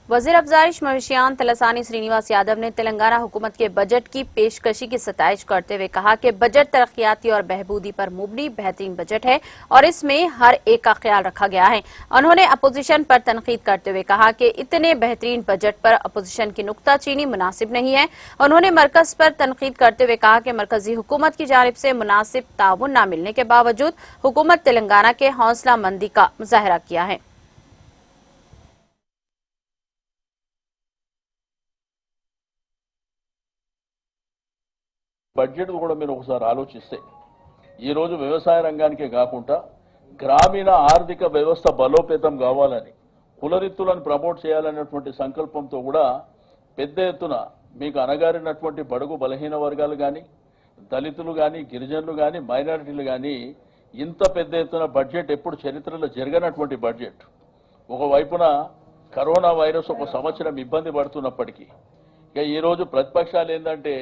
वजीर अफजाइश मवेशियान तलसानी श्रीनिवास यादव ने तेलंगाना हुकूमत के बजट की पेशकशी की सताइश करते हुए कहा कि बजट तरक्याती और बहबूदी पर मुबनी बेहतरीन बजट है और इसमें हर एक का ख्याल रखा गया है। उन्होंने अपोजिशन पर तनकीद करते हुए कहा कि इतने बेहतरीन बजट पर अपोजिशन की नुक्ताचीनी मुनासिब नहीं है। उन्होंने मरकज पर तनकीद करते हुए कहा कि मरकजी हुकूमत की जानिब से मुनासिब ताउन न मिलने के बावजूद हुकूमत तेलंगाना के हौसला मंदी का मुजाहरा किया है। బడ్జెట్ కూడా మీరు ఒకసారి ఆలోచిస్తే ఈ రోజు వ్యవసాయ రంగానికే కాకుండా గ్రామీణ ఆర్థిక వ్యవస్థ బలోపేతం కావాలని కులరిత్తులను ప్రమోట్ చేయాలనేటువంటి సంకల్పంతో కూడా పెద్ద ఎత్తున మీకు అనగారినటువంటి బడుగు బలహీన వర్గాలు కానీ దళితులు కానీ గిరిజనులు కానీ మైనారిటీలు కానీ ఇంత పెద్ద ఎత్తున బడ్జెట్ ఎప్పుడు చరిత్రలో జరగనటువంటి బడ్జెట్ ఒకవైపున కరోనా వైరస్ ఒక సంవత్సరం ఇబ్బంది పడుతున్నప్పటికీ ఇక ఈ రోజు ప్రతిపక్షాలు ఏంటంటే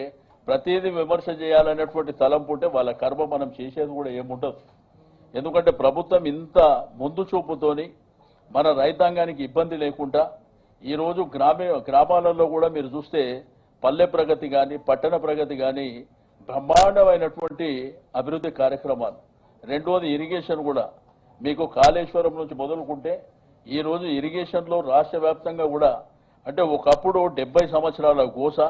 ప్రతిదీ విమర్శ చేయాలనేటువంటి తలంపు ఉంటే వాళ్ళ కర్మ మనం చేసేది కూడా ఏముండదు। ఎందుకంటే ప్రభుత్వం ఇంత ముందు చూపుతోని మన రైతాంగానికి ఇబ్బంది లేకుండా ఈ రోజు గ్రామాలలో కూడా మీరు చూస్తే పల్లె ప్రగతి కానీ పట్టణ ప్రగతి కానీ బ్రహ్మాండమైనటువంటి అభివృద్ధి కార్యక్రమాలు। రెండోది ఇరిగేషన్ కూడా మీకు కాళేశ్వరం నుంచి మొదలుకుంటే ఈ రోజు ఇరిగేషన్లో రాష్ట్ర వ్యాప్తంగా కూడా అంటే ఒకప్పుడు 70 సంవత్సరాల గోస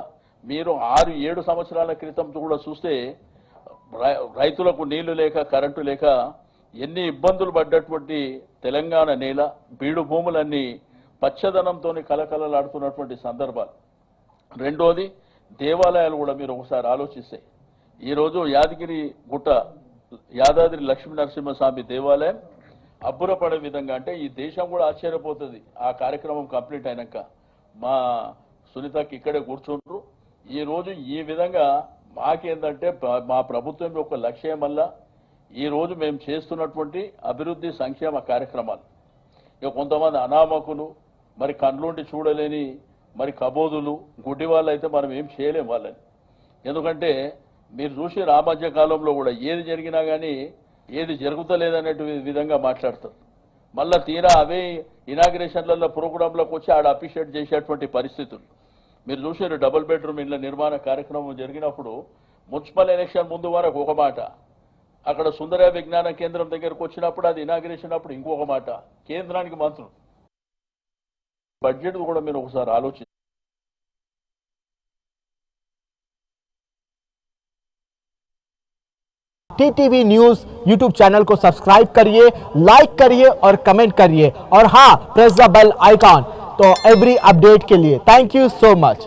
మీరు 6-7 సంవత్సరాల క్రితం కూడా చూస్తే రైతులకు నీళ్లు లేక కరెంటు లేక ఎన్ని ఇబ్బందులు పడ్డటువంటి తెలంగాణ నేల బీడు భూములన్నీ పచ్చదనంతో కలకలలాడుతున్నటువంటి సందర్భాలు। రెండోది దేవాలయాలు కూడా మీరు ఒకసారి ఆలోచిస్తే ఈ రోజు యాదగిరి గుట్ట యాదాద్రి లక్ష్మీ నరసింహస్వామి దేవాలయం అబ్బురపడే విధంగా అంటే ఈ దేశం కూడా ఆశ్చర్యపోతుంది ఆ కార్యక్రమం కంప్లీట్ అయినాక మా సునీతకి ఇక్కడే కూర్చుంటారు। ఈ రోజు ఈ విధంగా మాకేందంటే మా ప్రభుత్వం యొక్క లక్ష్యం వల్ల ఈ రోజు మేము చేస్తున్నటువంటి అభివృద్ధి సంక్షేమ కార్యక్రమాలు ఇక కొంతమంది అనామకులు మరి కండ్లుండి చూడలేని మరి కబోదులు గుడ్డి వాళ్ళు అయితే మనం ఏం చేయలేం వాళ్ళని। ఎందుకంటే మీరు చూసి రామధ్య కాలంలో కూడా ఏది జరిగినా కానీ ఏది జరుగుతలేదనే విధంగా మాట్లాడతారు। మళ్ళా తీరా అవే ఇనాగ్రేషన్లలో ప్రోగ్రాంలకు వచ్చి ఆడ అప్రిషియేట్ చేసేటువంటి పరిస్థితులు మీరు చూసారు। డబుల్ బెడ్రూమ్ ఇళ్ల నిర్మాణ కార్యక్రమం జరిగినప్పుడు మున్సిపల్ ఎలక్షన్ ముందు వరకు ఒక మాట, అక్కడ సుందర విజ్ఞాన కేంద్రం దగ్గరకు వచ్చినప్పుడు అది ఇనాగ్రేషన్ అప్పుడు ఇంకొక మాట, కేంద్రానికి మంత్రులు బడ్జెట్ కూడా మీరు ఒకసారి ఆలోచించారు। टीटीवी न्यूज़ यूट्यूब चैनल को सब्सक्राइब करिए, लाइक करिए और कमेंट करिए और हाँ, प्रेस द बेल आइकॉन तो एवरी अपडेट के लिए। Thank you so much.